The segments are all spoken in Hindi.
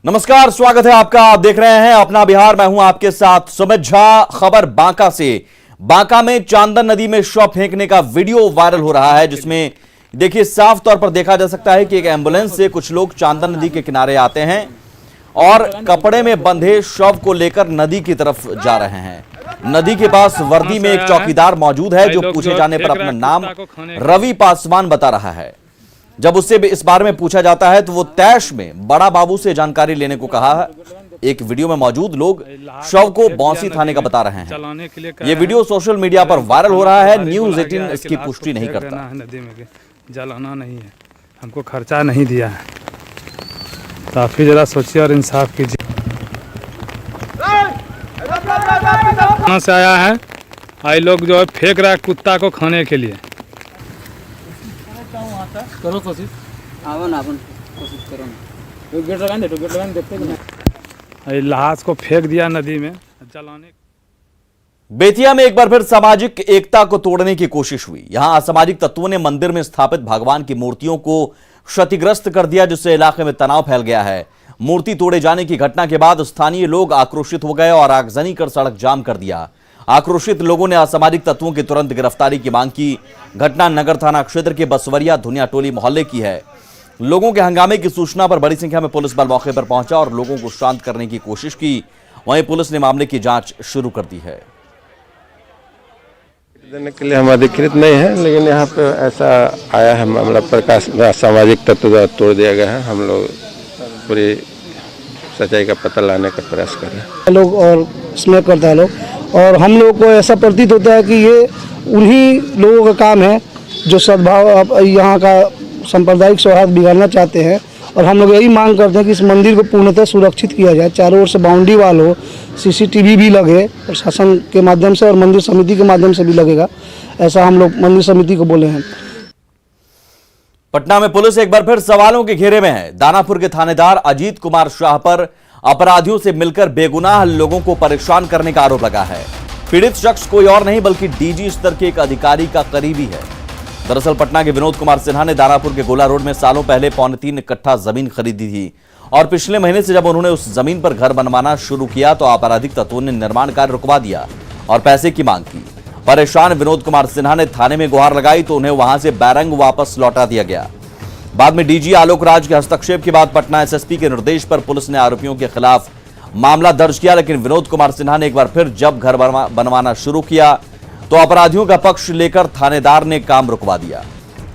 नमस्कार, स्वागत है आपका। आप देख रहे हैं अपना बिहार। मैं हूं आपके साथ सुमित झा। खबर बांका से। बांका में चांदन नदी में शव फेंकने का वीडियो वायरल हो रहा है, जिसमें देखिए साफ तौर पर देखा जा सकता है कि एक एम्बुलेंस से कुछ लोग चांदन नदी के किनारे आते हैं और कपड़े में बंधे शव को लेकर नदी की तरफ जा रहे हैं। नदी के पास वर्दी में एक चौकीदार मौजूद है जो पूछे जाने पर अपना नाम रवि पासवान बता रहा है। जब उससे इस बारे में पूछा जाता है तो वो तैश में बड़ा बाबू से जानकारी लेने को कहा है। एक वीडियो में मौजूद लोग शव को बौंसी थाने का बता रहे हैं। ये वीडियो सोशल मीडिया पर वायरल हो रहा है। न्यूज़ 18 इसकी पुष्टि नहीं करता। नदी में जलाना नहीं है, हमको खर्चा नहीं दिया है, तो आप ही जरा सोचिए और इंसाफ कीजिए। कहाँ से आया है? आई लोग जो है फेंक रहा है कुत्ता को खाने के लिए। करो कोशिश, आओ ना अपन कोशिश करो ना। गेट लगाएंगे तो गेट लगाएंगे, देखते हैं। लाश को फेंक दिया नदी में जलाने। बेतिया में एक बार फिर सामाजिक एकता को तोड़ने की कोशिश हुई। यहां असामाजिक तत्वों ने मंदिर में स्थापित भगवान की मूर्तियों को क्षतिग्रस्त कर दिया, जिससे इलाके में तनाव फैल गया है। मूर्ति तोड़े जाने की घटना के बाद स्थानीय लोग आक्रोशित हो गए और आगजनी कर सड़क जाम कर दिया। आक्रोशित लोगों ने असामाजिक तत्वों की तुरंत गिरफ्तारी की मांग की। घटना नगर थाना क्षेत्र के बसवरिया धुनिया टोली मोहल्ले की है। लोगों के हंगामे की सूचना पर बड़ी संख्या में पुलिस बल मौके पर पहुंचा और लोगों को शांत करने की कोशिश की। वहीं पुलिस ने मामले की जांच शुरू कर दी है। देने के लिए हम अधिकृत नहीं है, लेकिन यहाँ पे ऐसा आया है मामला, प्रकाश सामाजिक तत्व द्वारा तोड़ दिया गया है। हम लोग पूरी सच्चाई का पता लाने का प्रयास कर रहे हैं। लोग और स्मैक करता है लोग, और हम लोग को ऐसा प्रतीत होता है कि ये उन्हीं लोगों का काम है जो सद्भाव यहाँ का सांप्रदायिक सौहार्द बिगाड़ना चाहते हैं। और हम लोग यही मांग करते हैं कि इस मंदिर को पूर्णतः सुरक्षित किया जाए, चारों ओर से बाउंड्री वाल हो, CCTV भी लगे प्रशासन के माध्यम से और मंदिर समिति के माध्यम से भी लगेगा, ऐसा हम लोग मंदिर समिति को बोले हैं। पटना में पुलिस एक बार फिर सवालों के घेरे में है। दानापुर के थानेदार अजीत कुमार शाह पर अपराधियों से मिलकर बेगुनाह लोगों को परेशान करने का आरोप लगा है। पीड़ित शख्स कोई और नहीं बल्कि DG स्तर के एक अधिकारी का करीबी है। दरअसल पटना के विनोद कुमार सिन्हा ने दानापुर के गोला रोड में सालों पहले 3.25 कट्ठा जमीन खरीदी थी और पिछले महीने से जब उन्होंने उस जमीन पर घर बनवाना शुरू किया तो आपराधिक तत्वों ने निर्माण कार्य रुकवा दिया और पैसे की मांग की। परेशान विनोद कुमार सिन्हा ने थाने में गुहार लगाई तो उन्हें वहां से बैरंग वापस लौटा दिया गया। बाद में DG आलोक राज के हस्तक्षेप के बाद पटना SSP के निर्देश पर पुलिस ने आरोपियों के खिलाफ मामला दर्ज किया, लेकिन विनोद कुमार सिन्हा ने एक बार फिर जब घर बनवाना शुरू किया तो अपराधियों का पक्ष लेकर थानेदार ने काम रुकवा दिया।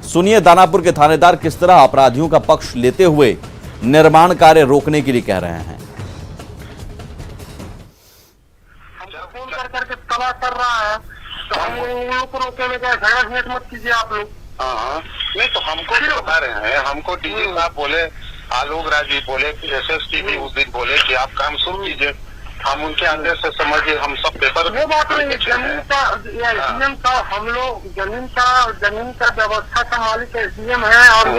सुनिए दानापुर के थानेदार किस तरह अपराधियों का पक्ष लेते हुए निर्माण कार्य रोकने के लिए कह रहे हैं। फोन करके तबाह कर रहा है तो हम लोग को रोकने में क्या झगड़ा मत कीजिए आप लोग। नहीं तो हमको भी बता रहे हैं, हमको DG साहब बोले, आलोक राज जी बोले, SSP भी उस दिन बोले कि आप काम शुरू कीजिए। हम उनके आदेश से समझिए हम सब पेपर वो बात नहीं, जमीन का SDM का हम लोग जमीन का व्यवस्था का मालिक SDM है और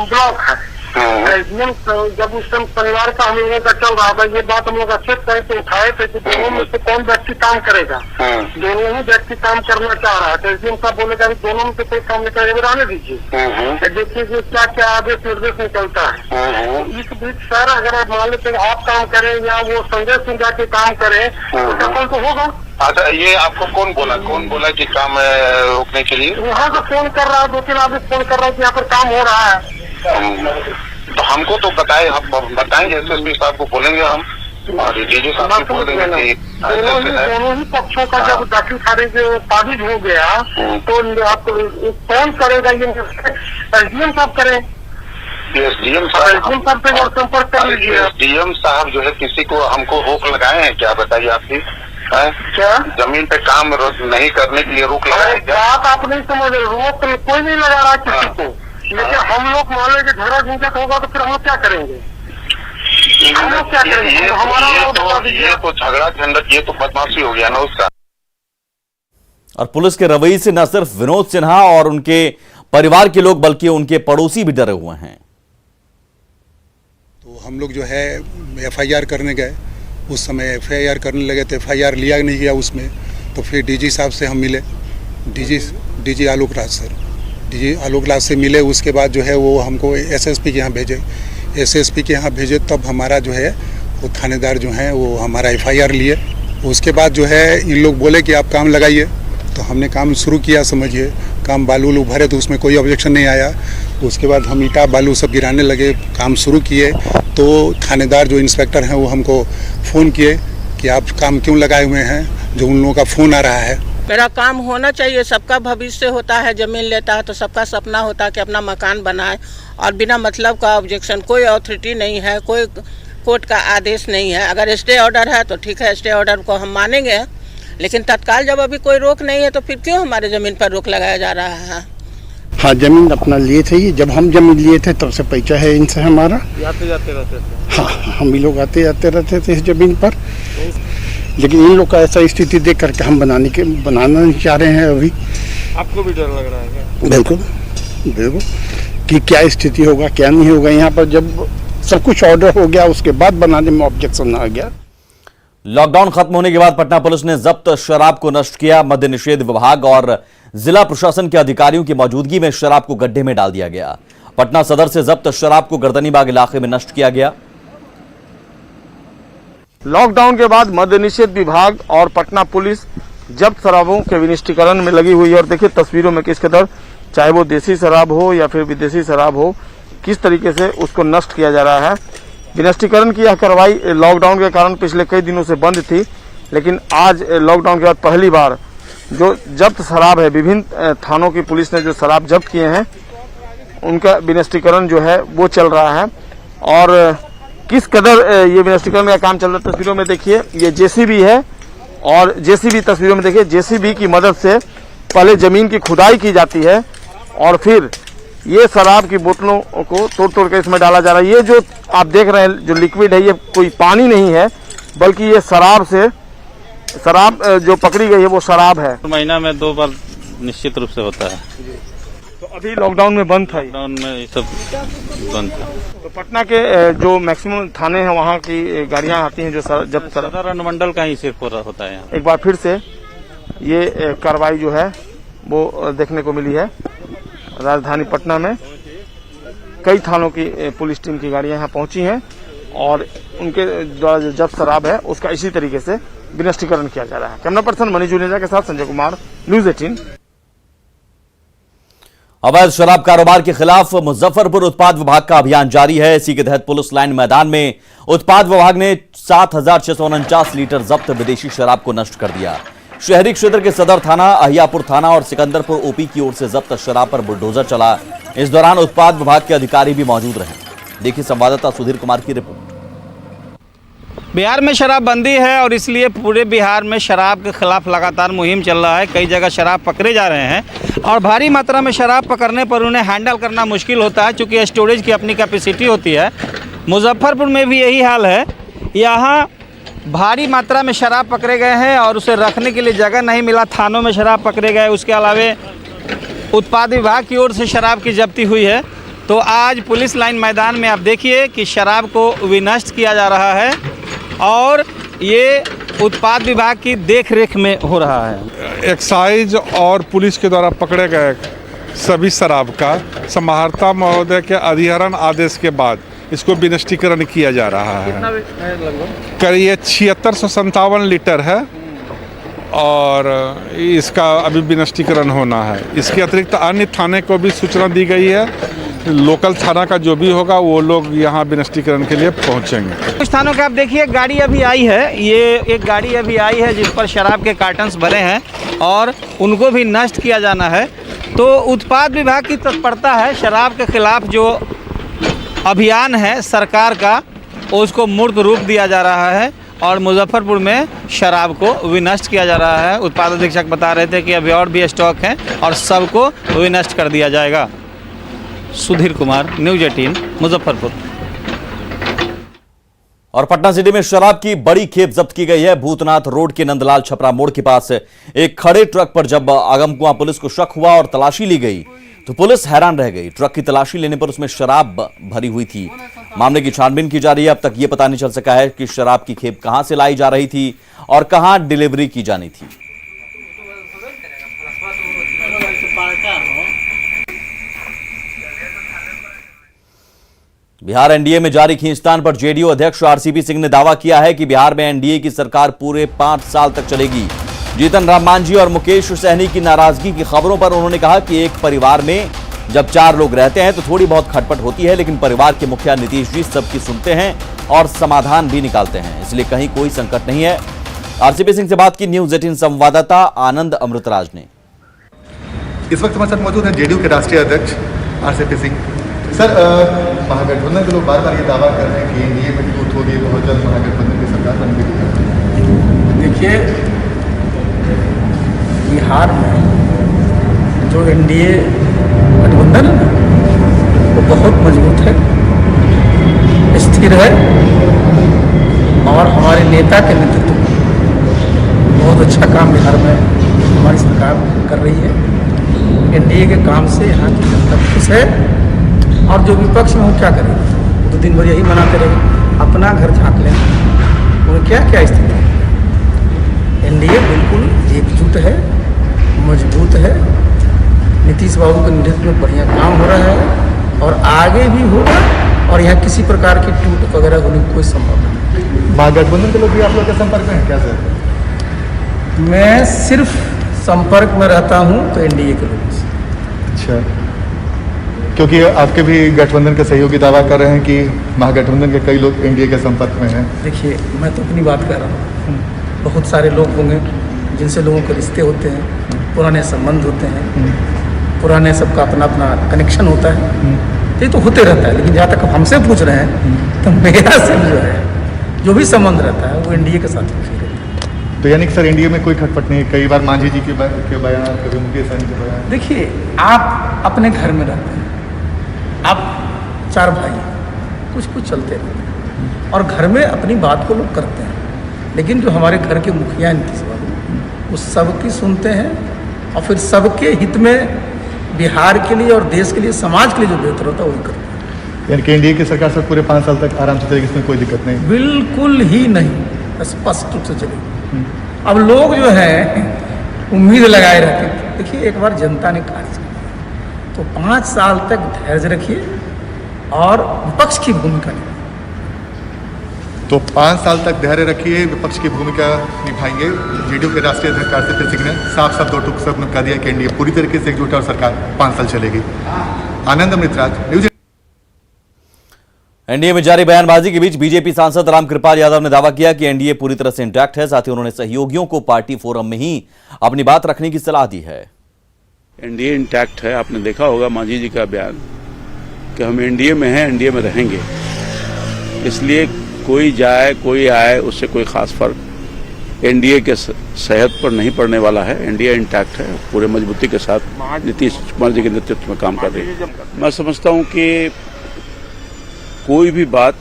ब्लॉक है। SDM जब उस समय परिवार का हम लोगों का चल रहा था, ये बात हम लोग अच्छे तरह से उठाए थे कि दोनों में से कौन व्यक्ति काम करेगा। दोनों ही व्यक्ति काम करना चाह रहा है तो SDM साहब बोलेगा दोनों में से कोई काम नहीं करेगा, रहने दीजिए, देखिए कि क्या क्या आदेश निर्देश निकलता है। इस बीच सर अगर आप मान लेते आप काम करें या वो संजय सिंह जाके काम करे तो सफल तो होगा। अच्छा, ये आपको कौन बोला कि काम रोकने के लिए? यहाँ से फोन कर रहा है, 2-3 आदमी फोन कर रहा है कि यहाँ पर काम हो रहा है। तो हमको तो बताएंगे, SSP साहब को बोलेंगे हम और DG साहब को बोल देंगे कि दोनों ही पक्षों का जब दाखिल खारिज काबिज हो गया तो आप कौन करेगा? ये SDM साहब करें। SDM साहब पे संपर्क कर लीजिए। SDM साहब जो है किसी को हमको रोक लगाए हैं क्या, बताइए आप भी? क्या जमीन पे काम नहीं करने के लिए रोक लगाए क्या? बात आप नहीं समझ रहे, रोक कोई नहीं लगा रहा किसी को, लेकिन हम लोग मान लेंगे झगड़ा झंझट होगा तो फिर हम क्या करेंगे? हम लोग क्या करेंगे? ये तो झगड़ा झंझट, ये तो बदमाशी हो गया ना उसका। और पुलिस के रवैये से न सिर्फ विनोद सिन्हा और उनके परिवार के लोग बल्कि उनके पड़ोसी भी डरे हुए हैं। तो हम लोग जो है FIR करने गए, उस समय FIR करने लगे तो FIR लिया नहीं गया उसमें। तो फिर DG साहब से हम मिले, DG Alok Raj sir, DG Alok Raj से मिले। उसके बाद जो है वो हमको SSP के यहाँ भेजे। एसएसपी के यहाँ भेजे, तब हमारा जो है वो थानेदार जो हैं वो हमारा एफआईआर लिए। उसके बाद जो है इन लोग बोले कि आप काम लगाइए, तो हमने काम शुरू किया। समझिए काम बालू उलू भरे तो उसमें कोई ऑब्जेक्शन नहीं आया। उसके बाद हम ईटा बालू सब गिराने लगे, काम शुरू किए। तो थानेदार जो इंस्पेक्टर हैं वो हमको फ़ोन किए कि आप काम क्यों लगाए हुए हैं, जो उन लोगों का फ़ोन आ रहा है। मेरा काम होना चाहिए, सबका भविष्य होता है, ज़मीन लेता है तो सबका सपना होता है कि अपना मकान बनाए, और बिना मतलब का ऑब्जेक्शन, कोई अथॉरिटी नहीं है, कोई कोर्ट का आदेश नहीं है। अगर स्टे ऑर्डर है तो ठीक है, स्टे ऑर्डर को हम मानेंगे, लेकिन तत्काल जब अभी कोई रोक नहीं है तो फिर क्यों हमारे ज़मीन पर रोक लगाया जा रहा है। हाँ, ज़मीन अपना लिए थे, ये जब हम ज़मीन लिए थे तब से पैसा है इनसे हमारा, आते जाते रहते थे। हाँ, हम भी लोग आते जाते रहते थे इस ज़मीन पर, लेकिन इन लोग का ऐसा स्थिति देख करके हम बनाना नहीं चाह रहे हैं अभी। आपको भी डर लग रहा है क्या? बिल्कुल बिल्कुल, कि क्या स्थिति होगा क्या नहीं होगा यहाँ पर। जब सब कुछ ऑर्डर हो गया उसके बाद बनाने में ऑब्जेक्शन आ गया। लॉकडाउन खत्म होने के बाद पटना पुलिस ने जब्त शराब को नष्ट किया। मद्य निषेध विभाग और जिला प्रशासन के अधिकारियों की मौजूदगी में शराब को गड्ढे में डाल दिया गया। पटना सदर से जब्त शराब को गर्दनीबाग इलाके में नष्ट किया गया। लॉकडाउन के बाद मद्य निषेध विभाग और पटना पुलिस जब्त शराबों के विनिष्टीकरण में लगी हुई है। और देखिए तस्वीरों में किस कदर, चाहे वो देसी शराब हो या फिर विदेशी शराब हो, किस तरीके से उसको नष्ट किया जा रहा है। विनिष्टीकरण की यह कार्रवाई लॉकडाउन के कारण पिछले कई दिनों से बंद थी, लेकिन आज लॉकडाउन के बाद पहली बार जो जब्त शराब है, विभिन्न थानों की पुलिस ने जो शराब जब्त किए हैं उनका विनिष्टीकरण जो है वो चल रहा है। और किस कदर ये विनिष्टीकरण का काम चल रहा है तस्वीरों में देखिए। ये जेसीबी है और जेसीबी तस्वीरों में देखिए, जेसीबी की मदद से पहले जमीन की खुदाई की जाती है और फिर ये शराब की बोतलों को तोड़ तोड़ कर इसमें डाला जा रहा है। ये जो आप देख रहे हैं जो लिक्विड है, ये कोई पानी नहीं है, बल्कि ये शराब जो पकड़ी गई है वो शराब है। महीना में 2 बार निश्चित रूप से होता है। तो अभी लॉकडाउन में बंद था, लॉकडाउन में ये सब बंद था। तो पटना के जो मैक्सिमम थाने हैं वहाँ की गाड़ियाँ आती हैं जो जब सदर अनुमंडल का ही सिर्फ होता है यहाँ। एक बार फिर से ये कार्रवाई जो है वो देखने को मिली है। राजधानी पटना में कई थानों की पुलिस टीम की गाड़ियां यहाँ पहुंची हैं और उनके द्वारा जो जब्त शराब है उसका इसी तरीके से विनिष्टीकरण किया जा रहा है। कैमरा पर्सन मनीष जुनेजा के साथ संजय कुमार, न्यूज़ 18। अवैध शराब कारोबार के खिलाफ मुजफ्फरपुर उत्पाद विभाग का अभियान जारी है। इसी के तहत पुलिस लाइन मैदान में उत्पाद विभाग ने 7,649 लीटर जब्त विदेशी शराब को नष्ट कर दिया। शहरी क्षेत्र के सदर थाना, अहियापुर थाना और सिकंदरपुर ओपी की ओर से जब्त शराब पर बुलडोजर चला। इस दौरान उत्पाद विभाग के अधिकारी भी मौजूद रहे। देखिए संवाददाता सुधीर कुमार की रिपोर्ट। बिहार में शराबबंदी है और इसलिए पूरे बिहार में शराब के खिलाफ लगातार मुहिम चल रहा है। कई जगह शराब पकड़े जा रहे हैं और भारी मात्रा में शराब पकड़ने पर उन्हें हैंडल करना मुश्किल होता है, क्योंकि स्टोरेज की अपनी कैपेसिटी होती है। मुजफ्फरपुर में भी यही हाल है। यहाँ भारी मात्रा में शराब पकड़े गए हैं और उसे रखने के लिए जगह नहीं मिला। थानों में शराब पकड़े गए, उसके अलावे उत्पाद विभाग की ओर से शराब की जब्ती हुई है। तो आज पुलिस लाइन मैदान में आप देखिए कि शराब को विनष्ट किया जा रहा है और ये उत्पाद विभाग की देखरेख में हो रहा है। एक्साइज और पुलिस के द्वारा पकड़े गए सभी शराब का समाहर्ता महोदय के अधिहरण आदेश के बाद इसको विनिष्टीकरण किया जा रहा है। करीब 7657 लीटर है और इसका अभी विनिष्टीकरण होना है। इसके अतिरिक्त अन्य थाने को भी सूचना दी गई है। लोकल थाना का जो भी होगा वो लोग यहाँ विनिष्टीकरण के लिए पहुँचेंगे। कुछ थानों के आप देखिए गाड़ी अभी आई है, ये एक गाड़ी अभी आई है जिस पर शराब के कार्टन्स भरे हैं और उनको भी नष्ट किया जाना है। तो उत्पाद विभाग की तत्परता है, शराब के खिलाफ जो अभियान है सरकार का उसको मूर्त रूप दिया जा रहा है और मुजफ्फरपुर में शराब को विनष्ट किया जा रहा है। उत्पाद अधीक्षक बता रहे थे कि अभी और भी स्टॉक हैं और सबको विनष्ट कर दिया जाएगा। सुधीर कुमार, न्यूज़ 18, मुजफ्फरपुर। और पटना सिटी में शराब की बड़ी खेप जब्त की गई है। भूतनाथ रोड के नंदलाल छपरा मोड़ के पास एक खड़े ट्रक पर जब आगमकुआं पुलिस को शक हुआ और तलाशी ली गई तो पुलिस हैरान रह गई। ट्रक की तलाशी लेने पर उसमें शराब भरी हुई थी। मामले की छानबीन की जा रही है। अब तक यह पता नहीं चल सका है कि शराब की खेप कहां से लाई जा रही थी और कहां डिलीवरी की जानी थी। बिहार एनडीए में जारी खींचतान पर जेडीयू अध्यक्ष आरसीपी सिंह ने दावा किया है कि बिहार में एनडीए की सरकार पूरे 5 साल तक चलेगी। जीतन राम मांझी और मुकेश सहनी की नाराजगी की खबरों पर उन्होंने कहा कि एक परिवार में जब 4 लोग रहते हैं तो थोड़ी बहुत खटपट होती है, लेकिन परिवार के मुखिया नीतीश जी सबकी सुनते हैं और समाधान भी निकालते हैं, इसलिए कहीं कोई संकट नहीं है। आरसीपी सिंह से बात की न्यूज 18 संवाददाता आनंद अमृतराज ने। इस वक्त हमारे साथ मौजूद हैं जेडीयू के राष्ट्रीय अध्यक्ष आरसीपी सिंह। सर, महागठबंधन के लोग बार बार ये दावा कर रहे हैं कि एनडीए में टूट होगी, बहुत जल्द महागठबंधन की सरकार बनेगी। देखिए, बिहार में जो एनडीए गठबंधन है वो बहुत मजबूत है, स्थिर है और हमारे नेता के नेतृत्व में बहुत अच्छा काम बिहार में हमारी सरकार कर रही है। एनडीए के काम से यहाँ की जनता खुश है और जो विपक्ष में वो क्या करें, तो दिन भर यही मनाते रहे। अपना घर झाँक लें, वो क्या क्या स्थिति है। एनडीए बिल्कुल एकजुट है, मजबूत है। नीतीश बाबू के नेतृत्व में बढ़िया काम हो रहा है और आगे भी होगा और यहाँ किसी प्रकार की टूट वगैरह होने की कोई संभावना नहीं। महागठबंधन के लोग भी आप लोग के संपर्क में हैं क्या सर? मैं सिर्फ संपर्क में रहता हूँ तो एनडीए के लोगों से। अच्छा, क्योंकि आपके भी गठबंधन के सहयोगी दावा कर रहे हैं कि महागठबंधन के कई लोग एनडीए के संपर्क में हैं। देखिए, मैं तो अपनी बात कर रहा हूँ, बहुत सारे लोग होंगे जिनसे लोगों के रिश्ते होते हैं, पुराने संबंध होते हैं, पुराने सबका अपना अपना कनेक्शन होता है, ये तो होते रहता है। लेकिन जहाँ तक हमसे पूछ रहे हैं तो मेरा सिर्फ जो है जो भी संबंध रहता है वो एनडीए के साथ ही रहता है। तो यानी कि सर एनडीए में कोई खटपट नहीं है? कई बार मांझी जी के बयान, कभी मुकेश सहनी के बयान। देखिए, आप अपने घर में रहते हैं, आप 4 भाई, कुछ कुछ चलते रहते हैं और घर में अपनी बात को लोग करते हैं, लेकिन जो हमारे घर के मुखिया नीतीश बाबू वो सबकी सुनते हैं और फिर सबके हित में बिहार के लिए और देश के लिए, समाज के लिए जो बेहतर होता है वही करते हैं। यानी कि एनडीए की सरकार सर पूरे 5 साल तक आराम से चलेगी, इसमें कोई दिक्कत नहीं? बिल्कुल ही नहीं, स्पष्ट रूप से चलेगी। अब लोग जो है उम्मीद लगाए रहते हैं। देखिए, एक बार जनता ने कार्य किया तो 5 साल तक धैर्य रखिए और विपक्ष की भूमिका निभाइए। तो 5 साल तक धैर्य रखिए, विपक्ष की भूमिका निभाएंगे। जेडीयू के राष्ट्रीय अध्यक्ष आरसीपी सिंह ने साफ साफ 2 टूक शब्द में कह दिया कि एनडीए पूरी तरीके से एकजुट है और सरकार 5 साल चलेगी। आनंद अमृतराज, न्यूज। एनडीए में जारी बयानबाजी के बीच बीजेपी सांसद रामकृपाल यादव ने दावा किया कि एनडीए पूरी तरह से इंटैक्ट है। साथ ही उन्होंने सहयोगियों को पार्टी फोरम में ही अपनी बात रखने की सलाह दी है। एनडीए इंटैक्ट है। आपने देखा होगा मांझी जी का बयान कि हम एनडीए में हैं, एनडीए में रहेंगे, इसलिए कोई जाए कोई आए उससे कोई खास फर्क एनडीए के सेहत पर नहीं पड़ने वाला है। एनडीए इंटैक्ट है, पूरे मजबूती के साथ नीतीश कुमार जी के नेतृत्व में काम कर रही है। मैं समझता हूं कि कोई भी बात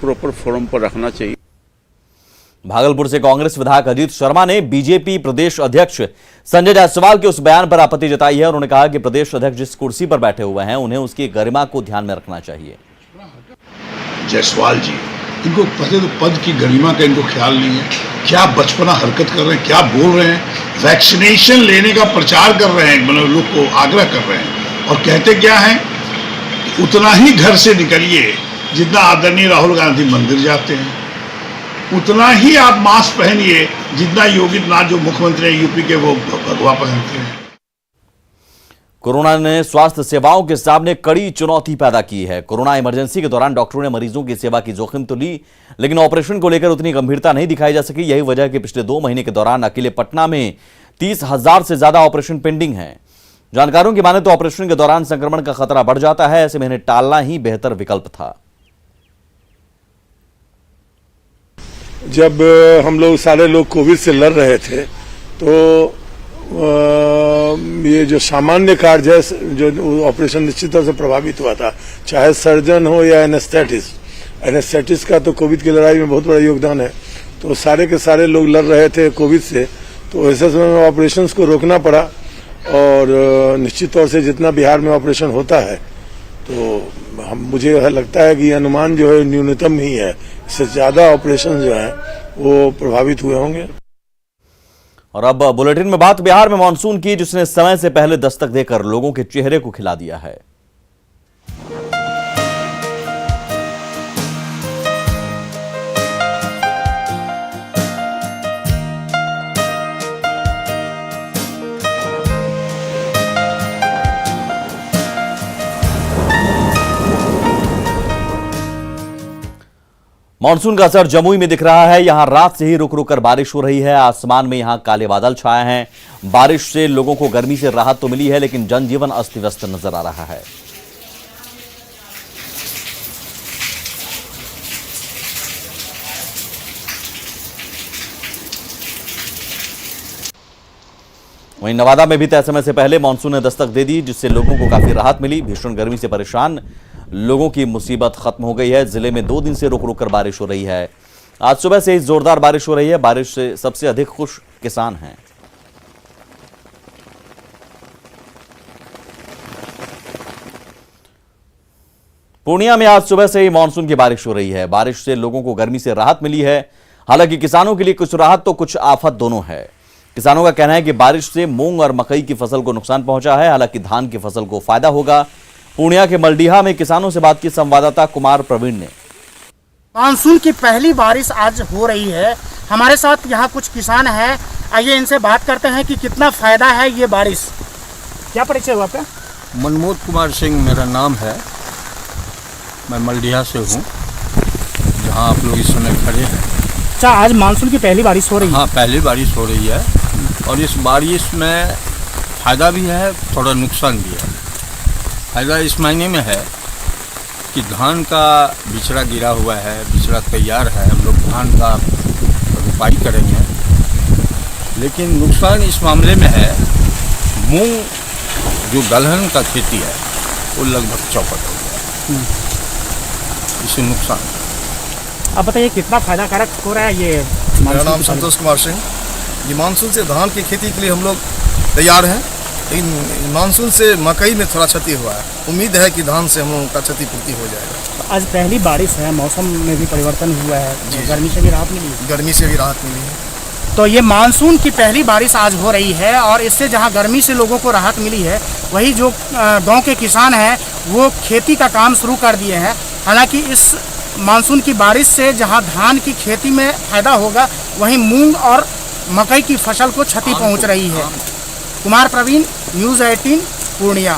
प्रॉपर फोरम पर रखना चाहिए। भागलपुर से कांग्रेस विधायक अजीत शर्मा ने बीजेपी प्रदेश अध्यक्ष संजय जायसवाल के उस बयान पर आपत्ति जताई है। उन्होंने कहा कि प्रदेश अध्यक्ष जिस कुर्सी पर बैठे हुए हैं उन्हें उसकी गरिमा को ध्यान में रखना चाहिए। जायसवाल जी, इनको पहले तो पद की गरिमा का इनको ख्याल नहीं है। क्या बचपना हरकत कर रहे हैं, क्या बोल रहे हैं। वैक्सीनेशन लेने का प्रचार कर रहे हैं, मतलब लोग को आग्रह कर रहे हैं और कहते क्या है, उतना ही घर से निकलिए जितना आदरणीय राहुल गांधी मंदिर जाते हैं, उतना ही आप मास्क पहनिए जितना योगी आदित्यनाथ जो मुख्यमंत्री है यूपी के वो भगवा पहनते हैं। कोरोना ने स्वास्थ्य सेवाओं के सामने कड़ी चुनौती पैदा की है। कोरोना इमरजेंसी के दौरान डॉक्टरों ने मरीजों की सेवा की जोखिम तो ली, लेकिन ऑपरेशन को लेकर उतनी गंभीरता नहीं दिखाई जा सकी। यही वजह है कि पिछले 2 महीने के दौरान अकेले पटना में 30,000 से ज्यादा ऑपरेशन पेंडिंग हैं। जानकारों की माने तो ऑपरेशन के दौरान संक्रमण का खतरा बढ़ जाता है, ऐसे में इन्हें टालना ही बेहतर विकल्प था। जब हम लोग सारे लोग कोविड से लड़ रहे थे तो ये जो सामान्य कार्य है, जो ऑपरेशन निश्चित तौर से प्रभावित हुआ था, चाहे सर्जन हो या एनेस्थेटिस्ट का तो कोविड की लड़ाई में बहुत बड़ा योगदान है। तो सारे के सारे लोग लड़ रहे थे कोविड से, तो ऐसे समय में ऑपरेशंस को रोकना पड़ा और निश्चित तौर से जितना बिहार में ऑपरेशन होता है तो मुझे लगता है कि अनुमान जो है न्यूनतम ही है, इससे ज्यादा ऑपरेशन जो है वो प्रभावित हुए होंगे। और अब बुलेटिन में बात बिहार में मानसून की, जिसने समय से पहले दस्तक देकर लोगों के चेहरे को खिला दिया है। मानसून का असर जमुई में दिख रहा है। यहां रात से ही रुक रुक कर बारिश हो रही है। आसमान में यहां काले बादल छाए हैं। बारिश से लोगों को गर्मी से राहत तो मिली है, लेकिन जनजीवन अस्त व्यस्त नजर आ रहा है। वहीं नवादा में भी तय समय से पहले मानसून ने दस्तक दे दी, जिससे लोगों को काफी राहत मिली। भीषण गर्मी से परेशान लोगों की मुसीबत खत्म हो गई है। जिले में 2 दिन से रुक रुक कर बारिश हो रही है। आज सुबह से ही जोरदार बारिश हो रही है। बारिश से सबसे अधिक खुश किसान हैं। पूर्णिया में आज सुबह से ही मानसून की बारिश हो रही है। बारिश से लोगों को गर्मी से राहत मिली है। हालांकि किसानों के लिए कुछ राहत तो कुछ आफत दोनों है। किसानों का कहना है कि बारिश से मूंग और मकई की फसल को नुकसान पहुंचा है, हालांकि धान की फसल को फायदा होगा। पूर्णिया के मलडीहा में किसानों से बात की संवाददाता कुमार प्रवीण ने। मानसून की पहली बारिश आज हो रही है। हमारे साथ यहाँ कुछ किसान हैं, आइए इनसे बात करते हैं कि कितना फायदा है ये बारिश। क्या परिचय हुआ आपका? मनमोहन कुमार सिंह मेरा नाम है। मैं मलडीहा से हूँ, जहाँ आप लोग इस समय खड़े हैं। अच्छा, आज मानसून की पहली बारिश हो रही है? हाँ, पहली बारिश हो रही है और इस बारिश में फ़ायदा भी है, थोड़ा नुकसान भी है। फ़ायदा इस मायने में है कि धान का बिचड़ा गिरा हुआ है, बिचड़ा तैयार है, हम लोग धान का रोपाई करेंगे। लेकिन नुकसान इस मामले में है, मूंग जो दलहन का खेती है वो लगभग चौपट हो गया, इससे नुकसान। अब बताइए कितना फायदा कारक हो रहा है ये? मेरा नाम संतोष कुमार सिंह। ये मानसून से धान की खेती के लिए हम लोग तैयार हैं, लेकिन मानसून से मकई में थोड़ा क्षति हुआ है। उम्मीद है कि धान से हम लोगों का क्षतिपूर्ति हो जाएगा। आज पहली बारिश है, मौसम में भी परिवर्तन हुआ है, गर्मी से भी राहत मिली है। गर्मी से भी राहत मिली है। तो ये मानसून की पहली बारिश आज हो रही है और इससे जहां गर्मी से लोगों को राहत मिली है, वही जो गांव के किसान हैं वो खेती का काम शुरू कर दिए हैं। हालांकि इस मानसून की बारिश से जहां धान की खेती में फायदा होगा, वहीं मूंग और मकई की फसल को क्षति पहुंच रही है। कुमार प्रवीण, न्यूज़ 18 पूर्णिया।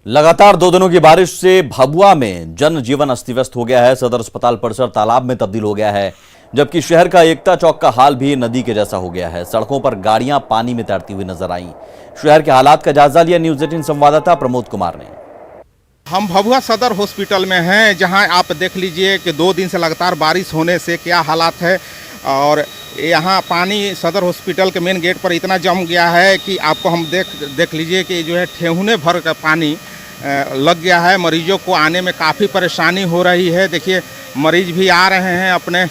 लगातार 2 दिनों की बारिश से भभुआ में जनजीवन अस्त व्यस्त हो गया है। सदर अस्पताल परिसर तालाब में तब्दील हो गया है, जबकि शहर का एकता चौक का हाल भी नदी के जैसा हो गया है। सड़कों पर गाड़ियां पानी में तैरती हुई नजर आईं। शहर के हालात का जायजा लिया न्यूज़ 18 संवाददाता प्रमोद कुमार ने। हम भभुआ सदर हॉस्पिटल में हैं, जहां आप देख लीजिए कि 2 दिन से लगातार बारिश होने से क्या हालात है। और यहाँ पानी सदर हॉस्पिटल के मेन गेट पर इतना जम गया है कि आपको हम देख लीजिए कि जो है ठेहुने भर का पानी लग गया है। मरीजों को आने में काफ़ी परेशानी हो रही है। देखिए, मरीज भी आ रहे हैं, अपने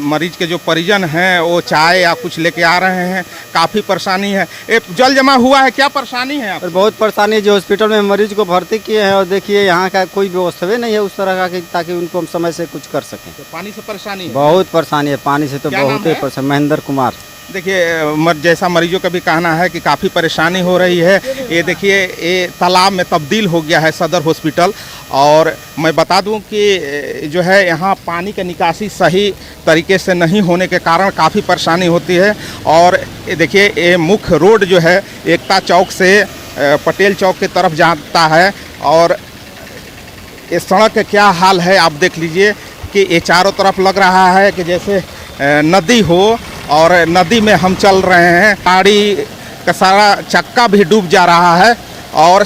मरीज के जो परिजन हैं वो चाय या कुछ लेके आ रहे हैं। काफ़ी परेशानी है। जल जमा हुआ है, क्या परेशानी है आप? बहुत परेशानी है। जो हॉस्पिटल में मरीज को भर्ती किए हैं और देखिए यहाँ का कोई व्यवस्था नहीं है उस तरह का, ताकि उनको हम समय से कुछ कर सकें। तो पानी से परेशानी है? बहुत परेशानी है, पानी से तो बहुत ही परेशानी। महेंद्र कुमार। देखिए, जैसा मरीजों का भी कहना है कि काफ़ी परेशानी हो रही है। ये देखिए, ये तालाब में तब्दील हो गया है सदर हॉस्पिटल। और मैं बता दूं कि जो है यहाँ पानी का निकासी सही तरीके से नहीं होने के कारण काफ़ी परेशानी होती है। और ये देखिए, ये मुख्य रोड जो है एकता चौक से पटेल चौक की तरफ जाता है। और ये सड़क का क्या हाल है आप देख लीजिए कि ये चारों तरफ लग रहा है कि जैसे नदी हो, और नदी में हम चल रहे हैं। गाड़ी का सारा चक्का भी डूब जा रहा है। और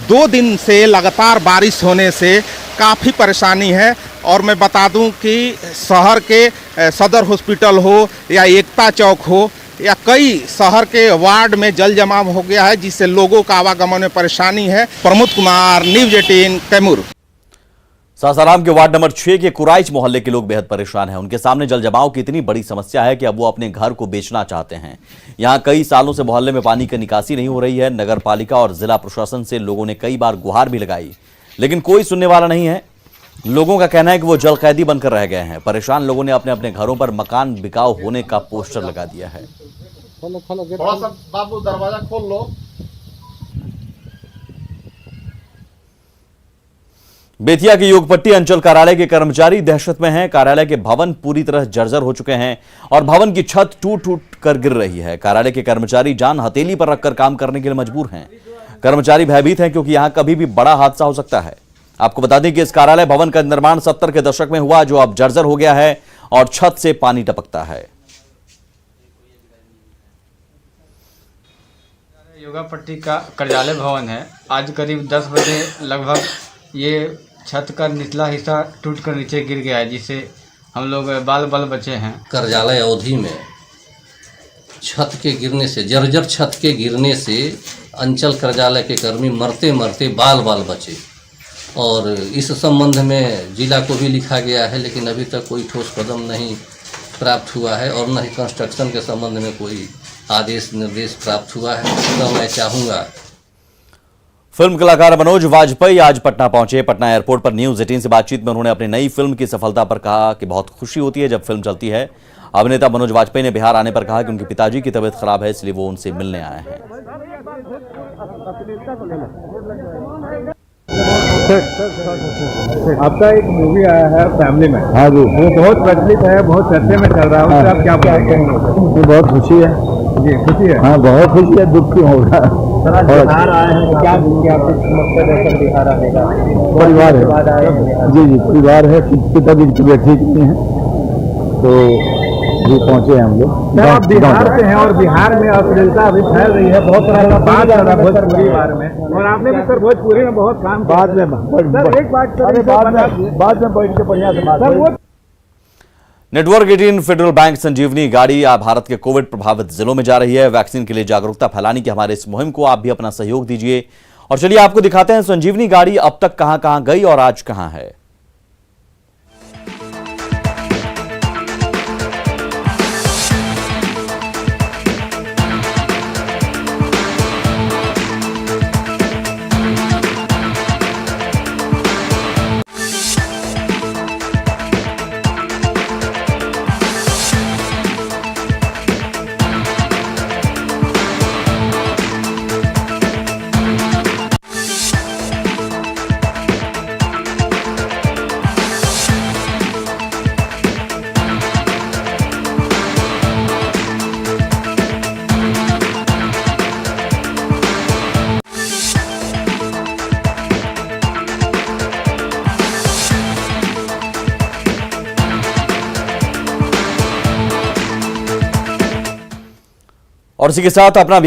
2 दिन से लगातार बारिश होने से काफ़ी परेशानी है। और मैं बता दूं कि शहर के सदर हॉस्पिटल हो या एकता चौक हो या कई शहर के वार्ड में जल जमाव हो गया है, जिससे लोगों का आवागमन में परेशानी है। प्रमोद कुमार, न्यूज़ 18 कैमूर। सासाराम के वार्ड नंबर 6 के कुराइच मोहल्ले के लोग बेहद परेशान हैं। उनके सामने जल जमाव की इतनी बड़ी समस्या है कि अब वो अपने घर को बेचना चाहते हैं। यहाँ कई सालों से मोहल्ले में पानी की निकासी नहीं हो रही है। नगर पालिका और जिला प्रशासन से लोगों ने कई बार गुहार भी लगाई, लेकिन कोई सुनने वाला नहीं है। लोगों का कहना है कि वो जल कैदी बनकर रह गए हैं। परेशान लोगों ने अपने अपने घरों पर मकान बिकाऊ होने का पोस्टर लगा दिया है। थोड़ा सा बाबू दरवाजा खोल लो। बेतिया के योगपट्टी अंचल कार्यालय के कर्मचारी दहशत में हैं। कार्यालय के भवन पूरी तरह जर्जर हो चुके हैं और भवन की छत टूट टूट कर गिर रही है। कार्यालय के कर्मचारी जान हथेली पर रखकर काम करने के लिए मजबूर हैं। कर्मचारी भयभीत हैं क्योंकि यहां कभी भी बड़ा हादसा हो सकता है। आपको बता दें कि इस कार्यालय भवन का निर्माण 70 के दशक में हुआ, जो अब जर्जर हो गया है और छत से पानी टपकता है। योगा पट्टी का कार्यालय भवन है। आज करीब 10 बजे लगभग ये छत का निचला हिस्सा टूटकर नीचे गिर गया है, जिससे हम लोग बाल बचे हैं। कार्यालय अवधि में छत के गिरने से, जर्जर छत के गिरने से अंचल कार्यालय के कर्मी मरते मरते बाल बचे और इस संबंध में जिला को भी लिखा गया है, लेकिन अभी तक कोई ठोस कदम नहीं प्राप्त हुआ है और न ही कंस्ट्रक्शन के संबंध में कोई आदेश निर्देश प्राप्त हुआ है। तो मैं चाहूँगा। फिल्म कलाकार मनोज वाजपेयी आज पटना पहुंचे। पटना एयरपोर्ट पर न्यूज 18 से बातचीत में उन्होंने अपनी नई फिल्म की सफलता पर कहा कि बहुत खुशी होती है जब फिल्म चलती है। अभिनेता मनोज वाजपेयी ने बिहार आने पर कहा कि उनके पिताजी की तबीयत खराब है, इसलिए वो उनसे मिलने आए हैं। आपका एक मूवी आया है फैमिली में, हाँ जी, वो बहुत प्रचलित है, बहुत चर्चे में चल रहा है, उससे आप क्या कहेंगे? बहुत खुशी है जी, खुशी है, हाँ बहुत खुशी है, दुख क्यों होगा। बिहार आए हैं, क्या बिहार आने का परिवार है जी, परिवार है, पिताजी की तबीयत ठीक नहीं है तो जी पहुंचे हैं हम लोग। आप बिहार से हैं और बिहार में अश्लीलता अभी फैल रही है, बहुत तरह का बात चल रहा है भोजपुरी बारे में, और आपने भी सर भोजपुरी में बहुत काम बाद में सर एक बात बाद में बैठ के बढ़िया से बात। नेटवर्क 18 फेडरल बैंक संजीवनी गाड़ी आज भारत के कोविड प्रभावित जिलों में जा रही है। वैक्सीन के लिए जागरूकता फैलाने की हमारे इस मुहिम को आप भी अपना सहयोग दीजिए और चलिए आपको दिखाते हैं संजीवनी गाड़ी अब तक कहां गई और आज कहां है। और इसी के साथ अपना